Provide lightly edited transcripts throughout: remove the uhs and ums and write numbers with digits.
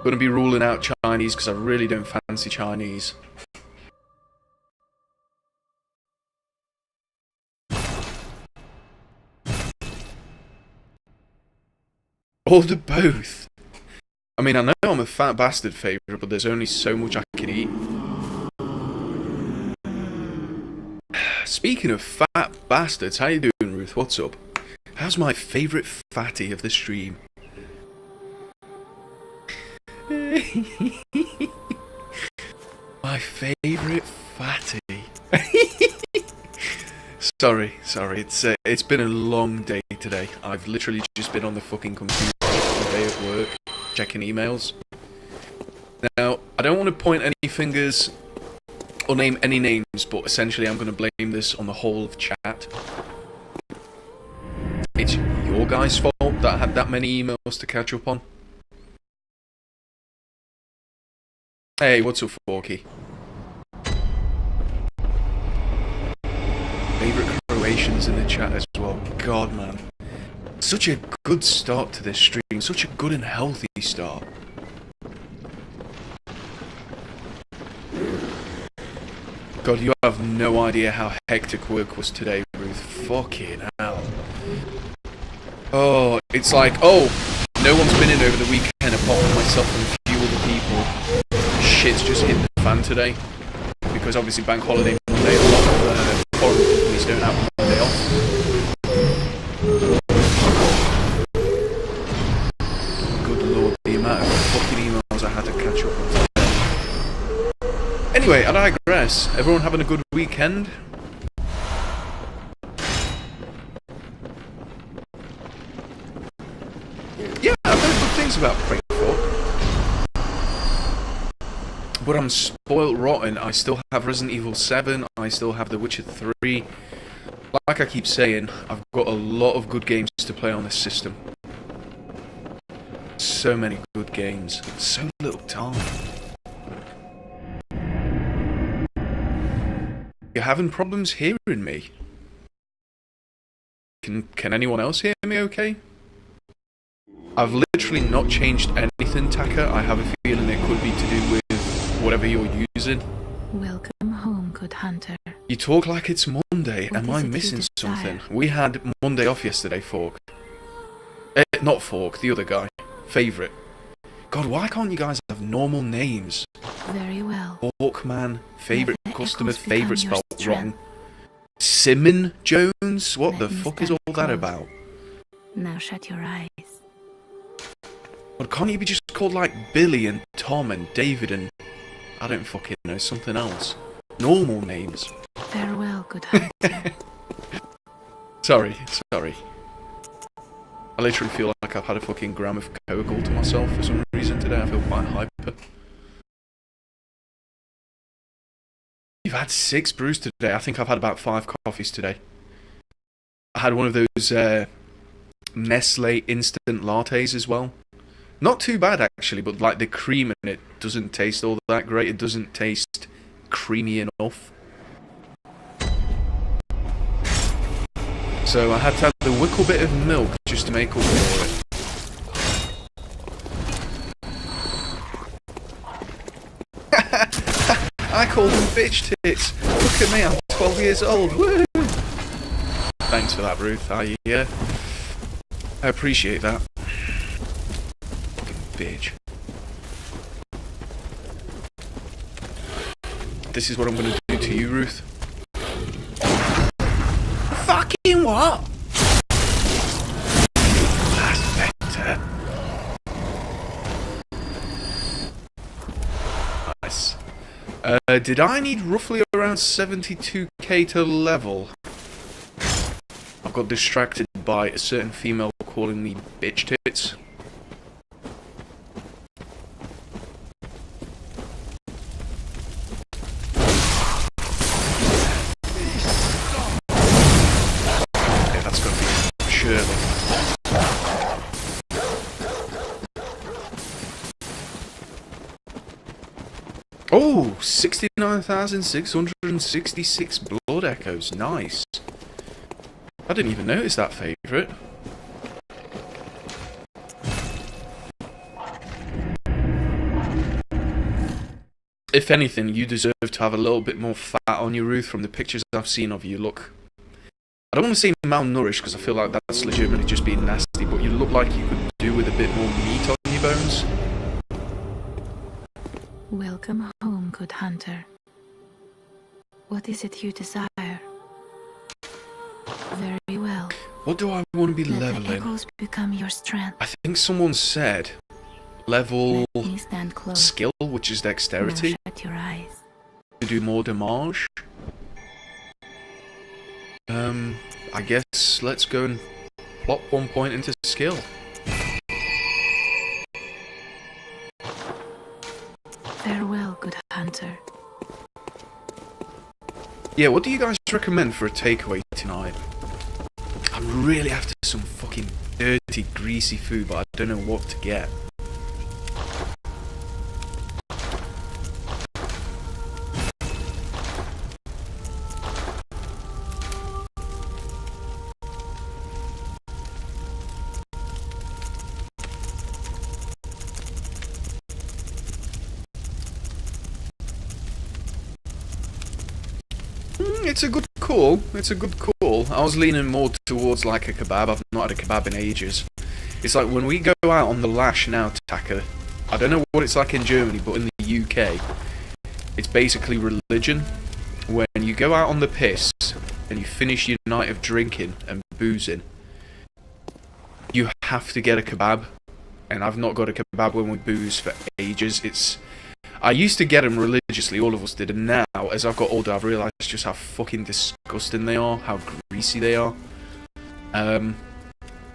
Gonna be ruling out Chinese because I really don't fancy Chinese. Order both. I mean, I know I'm a fat bastard favourite, but there's only so much I can eat. Speaking of fat bastards, how you doing, Ruth? What's up? How's my favourite fatty of the stream? My favourite fatty. Sorry. It's been a long day today. I've literally just been on the fucking computer all day at work, checking emails. Now, I don't want to point any fingers or name any names, but essentially I'm going to blame this on the whole of chat. It's your guys' fault that I had that many emails to catch up on. Hey, what's up, Forky? Favourite Croatians in the chat as well. God, man. Such a good start to this stream. Such a good and healthy start. God, you have no idea how hectic work was today, Ruth. Fucking hell. Oh, it's like, oh, no one's been in over the weekend apart from myself and a few other people. Shit's just hit the fan today. Because obviously bank holiday Monday, a lot of foreign companies don't have Monday off. Good lord, the amount of fucking emails I had to catch up on today. Anyway, I digress. Everyone having a good weekend? Yeah, I've heard good things about Frankfurt. But I'm spoiled rotten. I still have Resident Evil 7, I still have The Witcher 3. Like I keep saying, I've got a lot of good games to play on this system. So many good games. So little time. You're having problems hearing me? Can anyone else hear me okay? I've literally not changed anything, Taka. I have a feeling it could be to do with whatever you're using. Welcome home, good hunter. You talk like it's Monday. Am I missing something? We had Monday off yesterday, Fork. Not Fork, the other guy. Favourite. God, why can't you guys have normal names? Very well. Forkman, favourite customer, favourite spelled wrong. Simon Jones? What the fuck is all that about? Now shut your eyes. But can't you be just called like Billy and Tom and David and... I don't fucking know, something else. Normal names. Farewell, good hunter. Sorry. I literally feel like I've had a fucking gram of coke all to myself for some reason today. I feel quite hyper. You've had 6 brews today. I think I've had about 5 coffees today. I had one of those Nestle instant lattes as well. Not too bad actually, but like the cream in it doesn't taste all that great. It doesn't taste creamy enough. So I had to have the wickle bit of milk just to make up for it. I call them bitch tits. Look at me, I'm 12 years old. Woo! Thanks for that, Ruth. I appreciate that. Bitch. This is what I'm gonna do to you, Ruth. Fucking what? That's better. Nice. Did I need roughly around 72k to level? I've got distracted by a certain female calling me bitch tits. Oh, 69,666 blood echoes. Nice. I didn't even notice that favourite. If anything, you deserve to have a little bit more fat on your Ruth. From the pictures I've seen of you, look. I don't want to say malnourished because I feel like that's legitimately just being nasty, but you look like you could do with a bit more meat on your bones. Welcome home, good hunter. What is it you desire? Very well. What do I want to be Let the leveling? echoes become your strength. I think someone said level Let me stand close. skill, which is dexterity, Now shut your eyes. to do more damage. I guess let's go and plop 1 point into skill. Farewell, good hunter. Yeah, what do you guys recommend for a takeaway tonight? I'm really after some fucking dirty, greasy food, but I don't know what to get. It's a good call. It's a good call. I was leaning more towards like a kebab. I've not had a kebab in ages. It's like when we go out on the lash now, Taka. I don't know what it's like in Germany, but in the UK, it's basically religion. When you go out on the piss and you finish your night of drinking and boozing, you have to get a kebab. And I've not got a kebab when we booze for ages. I used to get them religiously, all of us did, and now, as I've got older, I've realised just how fucking disgusting they are, how greasy they are. Don't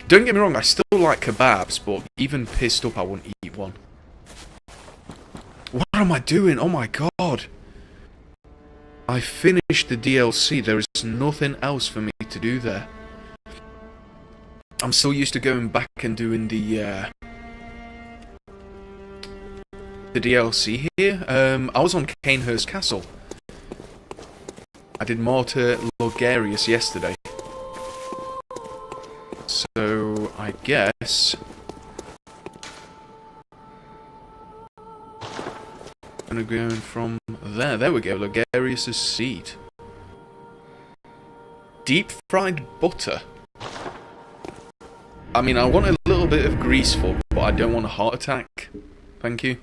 get me wrong, I still like kebabs, but even pissed up, I wouldn't eat one. What am I doing? Oh my god. I finished the DLC, there is nothing else for me to do there. I'm still used to going back and doing the DLC here. I was on Canehurst Castle. I did Martyr Logarius yesterday. So, I guess... I'm gonna go from there. There we go, Logarius' seat. Deep fried butter. I mean, I want a little bit of greaseful, but I don't want a heart attack. Thank you.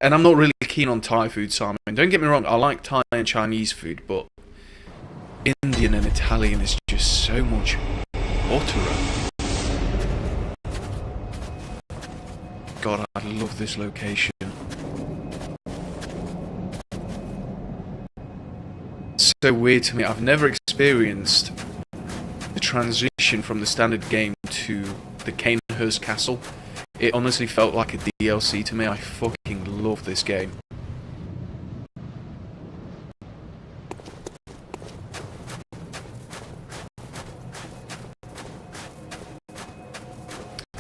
And I'm not really keen on Thai food, Simon. Don't get me wrong, I like Thai and Chinese food, but Indian and Italian is just so much butterer. God, I love this location. It's so weird to me. I've never experienced the transition from the standard game to the Canehurst Castle. It honestly felt like a DLC to me. I fucking love this game.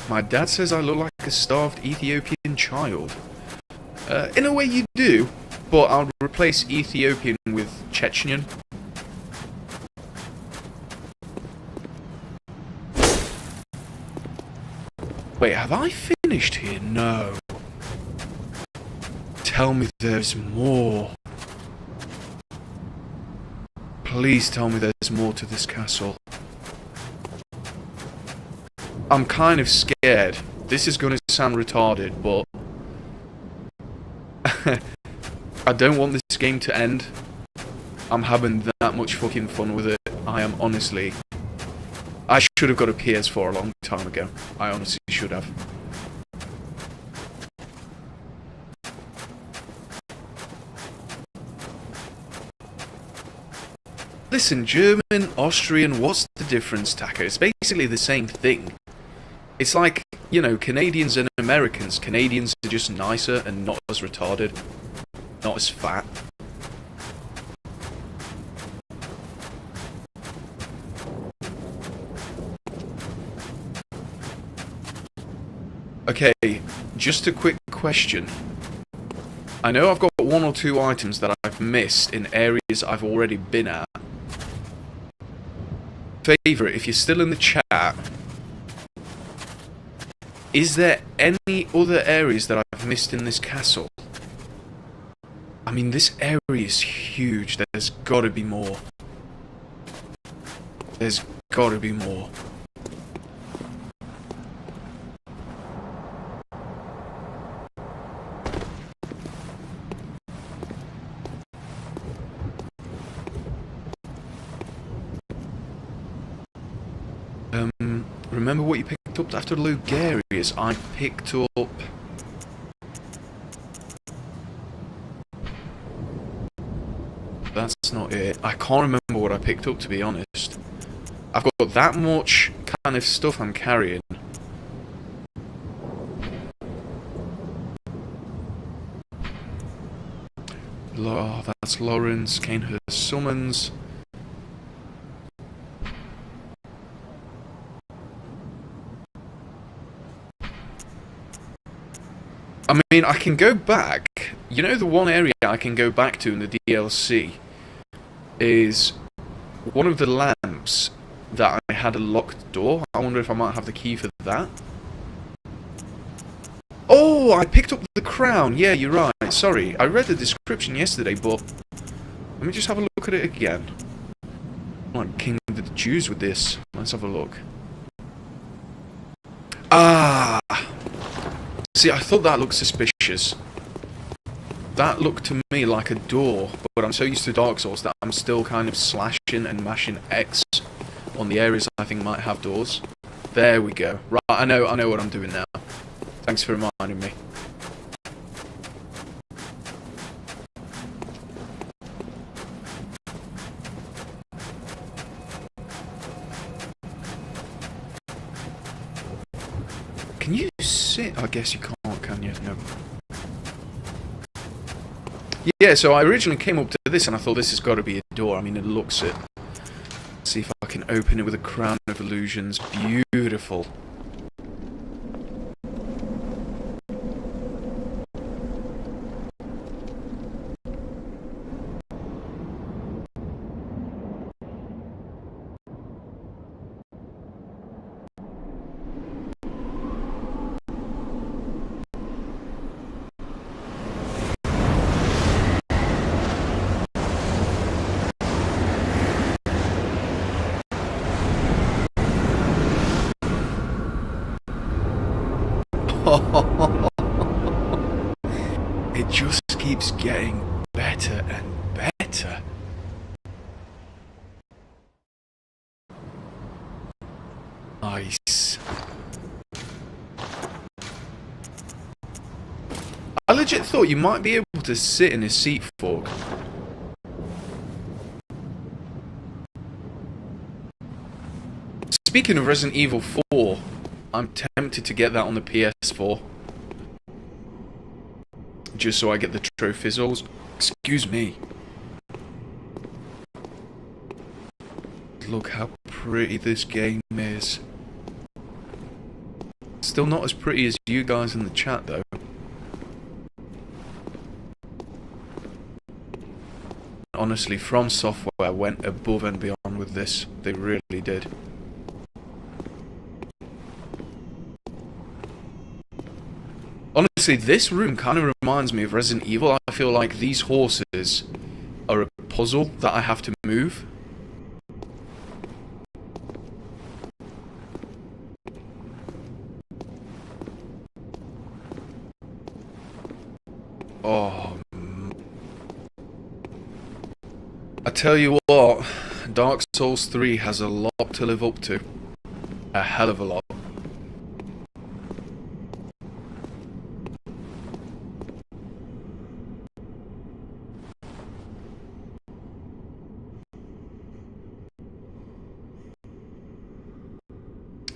My dad says I look like a starved Ethiopian child. In a way you do, but I'll replace Ethiopian with Chechnyan. Wait, have I finished here? No. Tell me there's more. Please tell me there's more to this castle. I'm kind of scared. This is going to sound retarded, but... I don't want this game to end. I'm having that much fucking fun with it. I am honestly... I should have got a PS4 a long time ago. I honestly should have. Listen, German, Austrian, what's the difference, Taka? It's basically the same thing. It's like, you know, Canadians and Americans. Canadians are just nicer and not as retarded. Not as fat. Okay, just a quick question. I know I've got 1 or 2 items that I've missed in areas I've already been at. Favourite, if you're still in the chat, is there any other areas that I've missed in this castle? I mean, this area is huge. There's gotta be more. There's gotta be more. Remember what you picked up after Lugarius? I picked up... That's not it. I can't remember what I picked up, to be honest. I've got that much kind of stuff I'm carrying. Oh, that's Lawrence, Canehurst summons. I mean, I can go back. You know, the one area I can go back to in the DLC is one of the lamps that I had a locked door. I wonder if I might have the key for that. Oh, I picked up the crown. Yeah, you're right. Sorry, I read the description yesterday, but let me just have a look at it again. I'm like King of the Jews with this. Let's have a look. Ah! See, I thought that looked suspicious. That looked to me like a door, but I'm so used to Dark Souls that I'm still kind of slashing and mashing X on the areas I think might have doors. There we go. Right, I know what I'm doing now. Thanks for reminding me. Can you sit? I guess you can't, can you? No. Yeah, so I originally came up to this and I thought this has got to be a door. I mean, it looks it. Let's see if I can open it with a crown of illusions. Beautiful. It just keeps getting better and better. Nice. I legit thought you might be able to sit in a seat fork. Speaking of Resident Evil 4, I'm tempted to get that on the PS4. Just so I get the trophies. Excuse me. Look how pretty this game is. Still not as pretty as you guys in the chat though. Honestly, From Software went above and beyond with this. They really did. Honestly, this room kind of reminds me of Resident Evil. I feel like these horses are a puzzle that I have to move. Oh. I tell you what, Dark Souls 3 has a lot to live up to. A hell of a lot.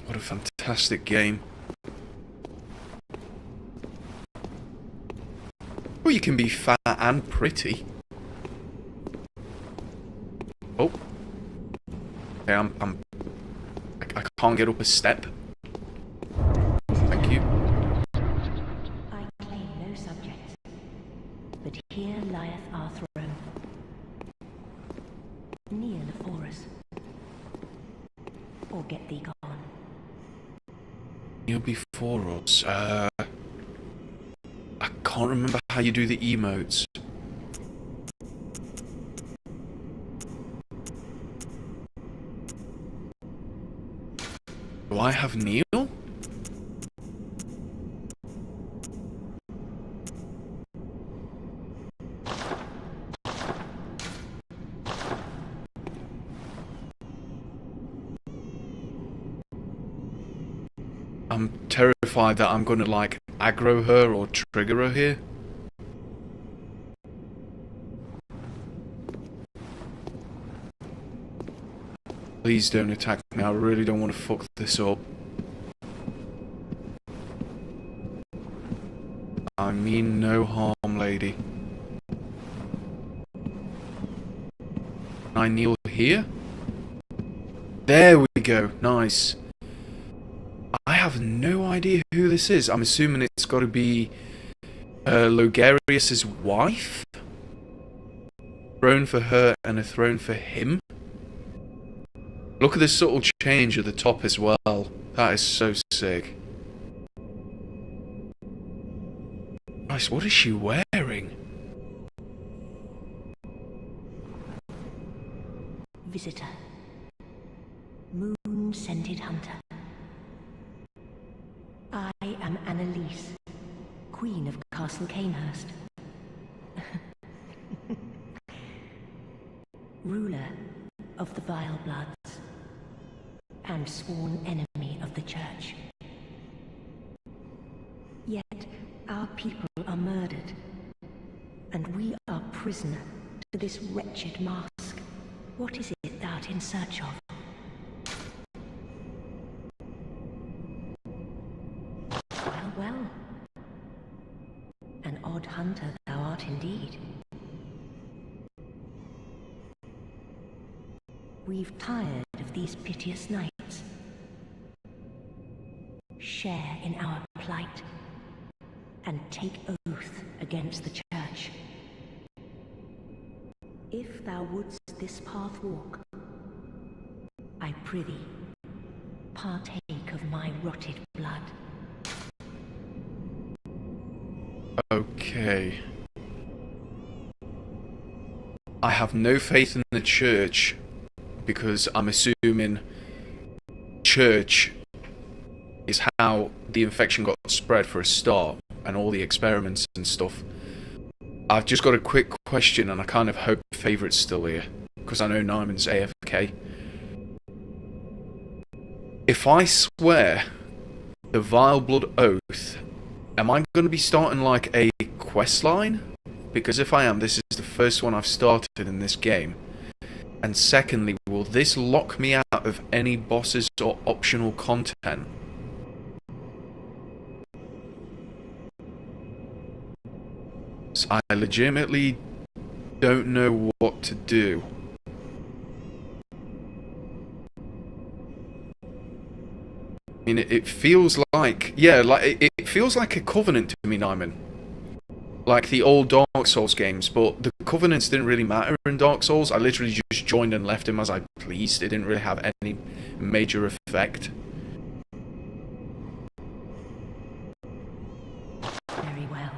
What a fantastic game. Well, you can be fat and pretty. Oh. Okay, I can't get up a step. Thank you. I claim no subjects, but here lieth our throne. Kneel before us, or get thee gone. Kneel before us. I can't remember how you do the emotes. Do I have Neil? I'm terrified that I'm gonna like aggro her or trigger her here. Please don't attack me, I really don't want to fuck this up. I mean no harm, lady. Can I kneel here? There we go, nice. I have no idea who this is. I'm assuming it's got to be Logarius's wife? Throne for her and a throne for him? Look at the subtle change at the top as well. That is so sick. Nice, what is she wearing? Visitor. Moon-scented hunter. I am Annalise, Queen of Castle Canehurst. Ruler of the Vile Bloods, and sworn enemy of the Church. Yet, our people are murdered, and we are prisoner to this wretched mask. What is it thou art in search of? Well. An odd hunter thou art indeed. We've tired of these piteous nights. Share in our plight, and take oath against the Church. If thou wouldst this path walk, I prithee, partake of my rotted blood. Okay. I have no faith in the Church because I'm assuming Church is how the infection got spread for a start and all the experiments and stuff. I've just got a quick question and I kind of hope Favourite's still here because I know Nyman's AFK. If I swear the Vile Blood Oath, am I going to be starting like a quest line? Because if I am, this is the first one I've started in this game. And secondly, will this lock me out of any bosses or optional content? So I legitimately don't know what to do. I mean, it feels like, yeah, like it feels like a Covenant to me, Nyman. Like the old Dark Souls games, but the Covenants didn't really matter in Dark Souls. I literally just joined and left him as I pleased. It didn't really have any major effect. Very well.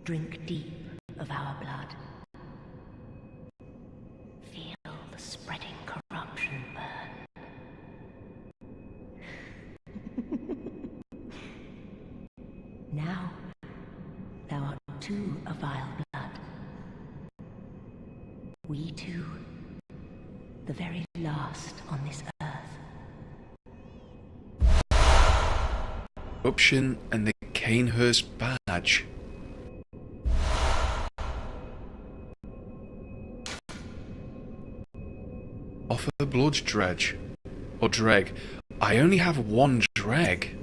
Drink deep of our blood. Feel the spreading corruption burn. Now, thou art too a vile blood. We two, the very last on this earth. Corruption and the Canehurst badge. Offer blood dredge. Or dreg. I only have one dreg,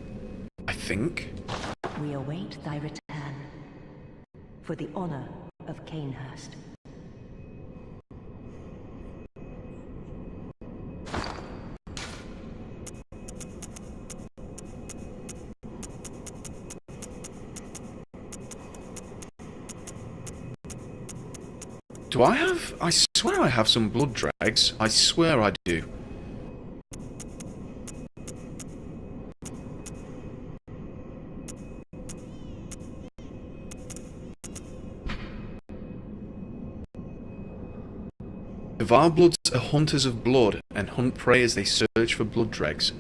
I think. We await thy return, for the honor of Canehurst. Do I have... I swear I have some blood dregs. I swear I do. The Vile Bloods are hunters of blood and hunt prey as they search for blood dregs.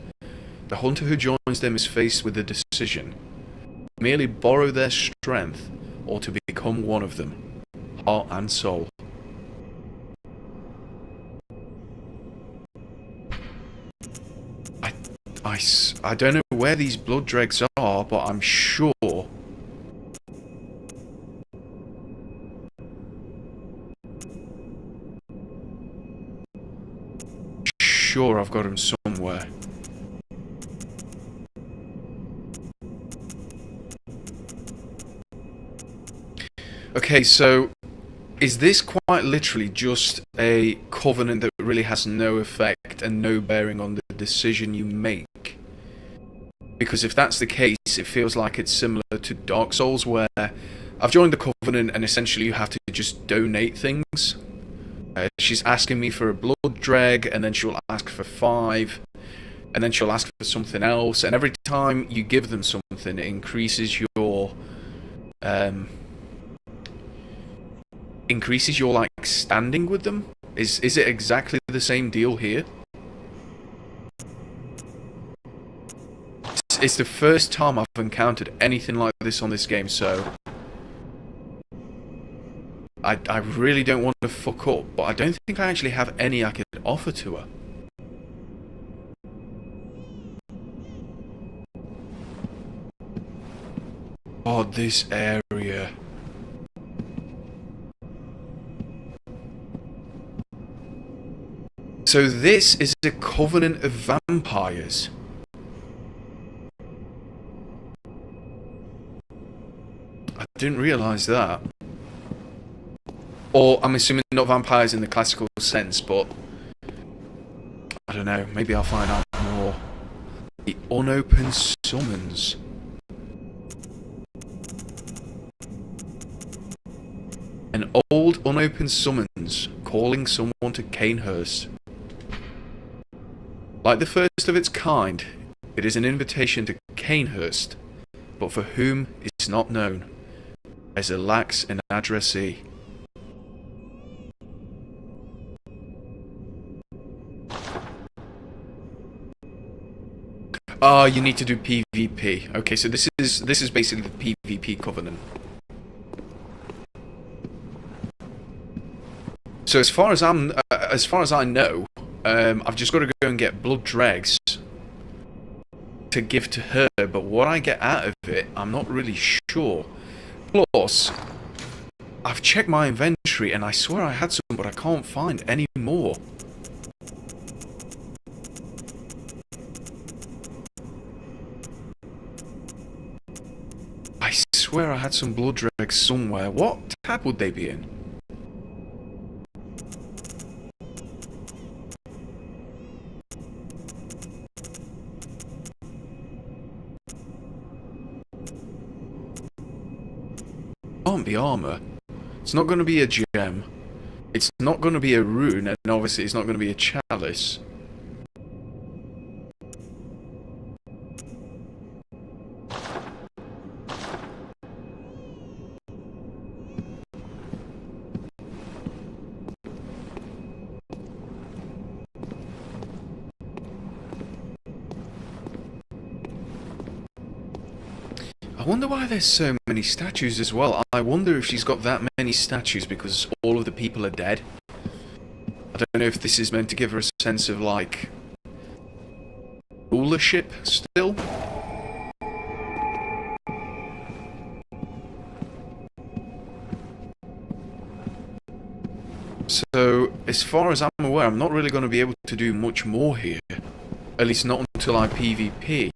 The hunter who joins them is faced with the decision: merely borrow their strength or to become one of them, heart and soul. I don't know where these blood dregs are, but I'm sure I've got them somewhere. Okay, so is this quite literally just a covenant that really has no effect and no bearing on the decision you make? Because if that's the case, it feels like it's similar to Dark Souls, where I've joined the covenant and essentially you have to just donate things. She's asking me for a blood dreg, and then she'll ask for 5, and then she'll ask for something else, and every time you give them something, it increases your like standing with them. Is it exactly the same deal here? It's the first time I've encountered anything like this on this game, so I really don't want to fuck up, but I don't think I actually have any I could offer to her. Oh, this area. So this is a covenant of vampires. I didn't realise that. Or, I'm assuming not vampires in the classical sense, but I don't know, maybe I'll find out more. The unopened summons. An old unopened summons calling someone to Canehurst. Like the first of its kind, it is an invitation to Canehurst, but for whom it's not known, as it lacks an addressee. Ah, you need to do PvP. Okay, so this is basically the PvP covenant. So as far as I know, I've just got to go and get blood dregs to give to her. But what I get out of it, I'm not really sure. Plus, I've checked my inventory and I swear I had some, but I can't find any more. I swear I had some blood dregs somewhere. What tab would they be in? Can't be armor. It's not going to be a gem. It's not going to be a rune, and obviously it's not going to be a chalice. I wonder why there's so many statues as well. I wonder if she's got that many statues because all of the people are dead. I don't know if this is meant to give her a sense of, like, rulership still. So, as far as I'm aware, I'm not really going to be able to do much more here. At least not until I PvP.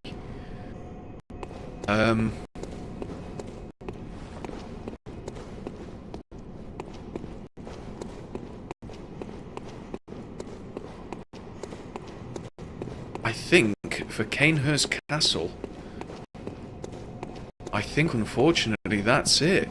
I think for Canehurst Castle, I think unfortunately that's it.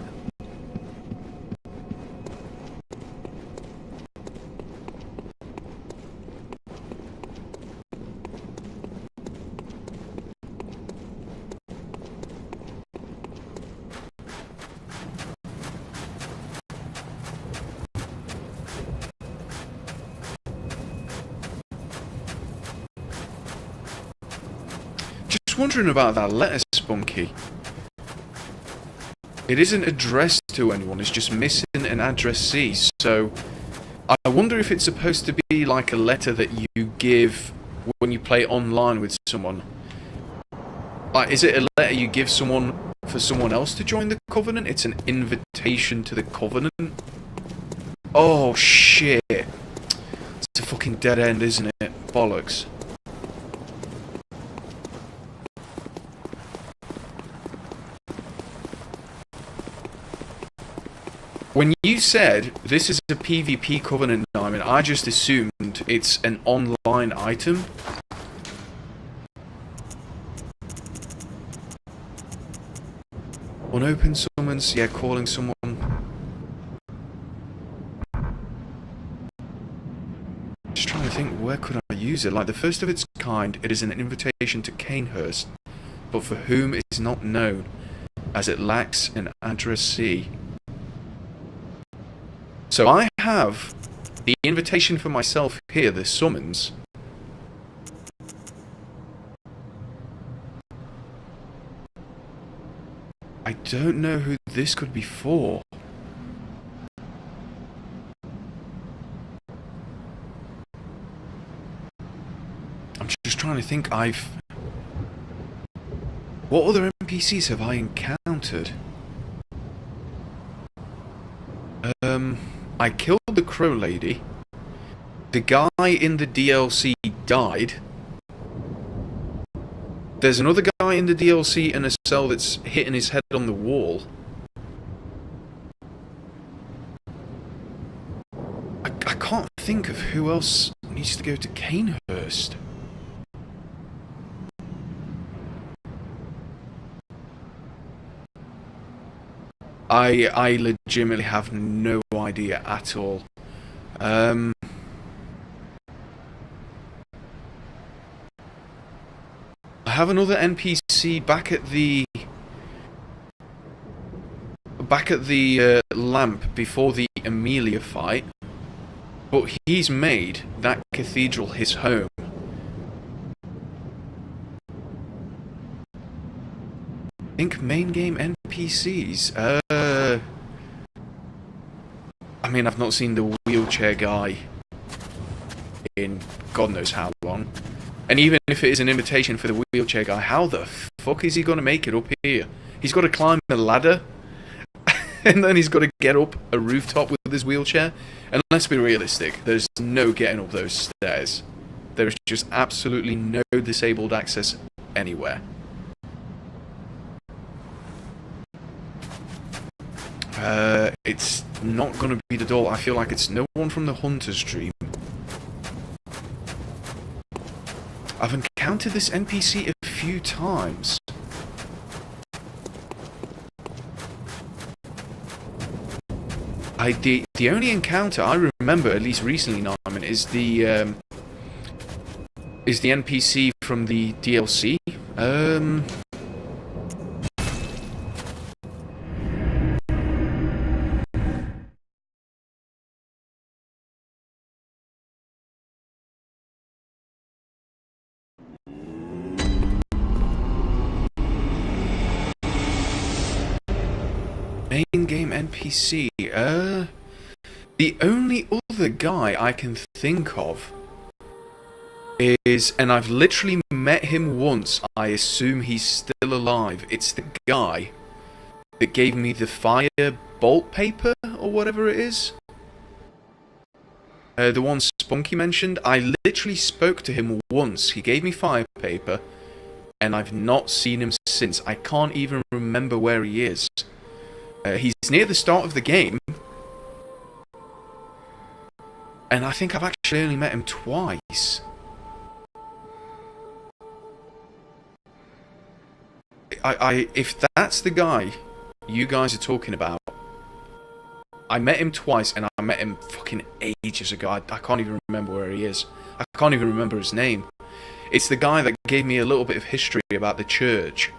just wondering about that letter, Spunky. It isn't addressed to anyone, it's just missing an addressee, so I wonder if it's supposed to be like a letter that you give when you play online with someone. Like, is it a letter you give someone for someone else to join the Covenant? It's an invitation to the Covenant? Oh, shit. It's a fucking dead end, isn't it? Bollocks. When you said this is a PvP Covenant, Nyman, I just assumed it's an online item. Unopened summons, yeah, calling someone. Just trying to think, where could I use it? Like, the first of its kind, it is an invitation to Canehurst, but for whom is not known, as it lacks an addressee. So I have the invitation for myself here, the summons. I don't know who this could be for. I'm just trying to think, what other NPCs have I encountered? I killed the Crow Lady. The guy in the DLC died. There's another guy in the DLC in a cell that's hitting his head on the wall. I can't think of who else needs to go to Canehurst. I legitimately have no idea at all. I have another NPC back at the lamp before the Amelia fight, but he's made that cathedral his home. I think main game NPCs. I mean, I've not seen the wheelchair guy in God knows how long. And even if it is an invitation for the wheelchair guy, how the fuck is he going to make it up here? He's got to climb a ladder, and then he's got to get up a rooftop with his wheelchair. And let's be realistic, there's no getting up those stairs. There is just absolutely no disabled access anywhere. It's not going to be the door. I feel like it's no one from the Hunter's Dream. I've encountered this NPC a few times. The only encounter I remember, at least recently, Nyman, is the NPC from the DLC. Main game NPC. The only other guy I can think of is, and I've literally met him once, I assume he's still alive. It's the guy that gave me the fire bolt paper, or whatever it is. The one Spunky mentioned. I literally spoke to him once. He gave me fire paper, and I've not seen him since. I can't even remember where he is. He's near the start of the game, and I think I've actually only met him twice. If that's the guy you guys are talking about, I met him twice, and I met him fucking ages ago. I can't even remember where he is. I can't even remember his name. It's the guy that gave me a little bit of history about the church.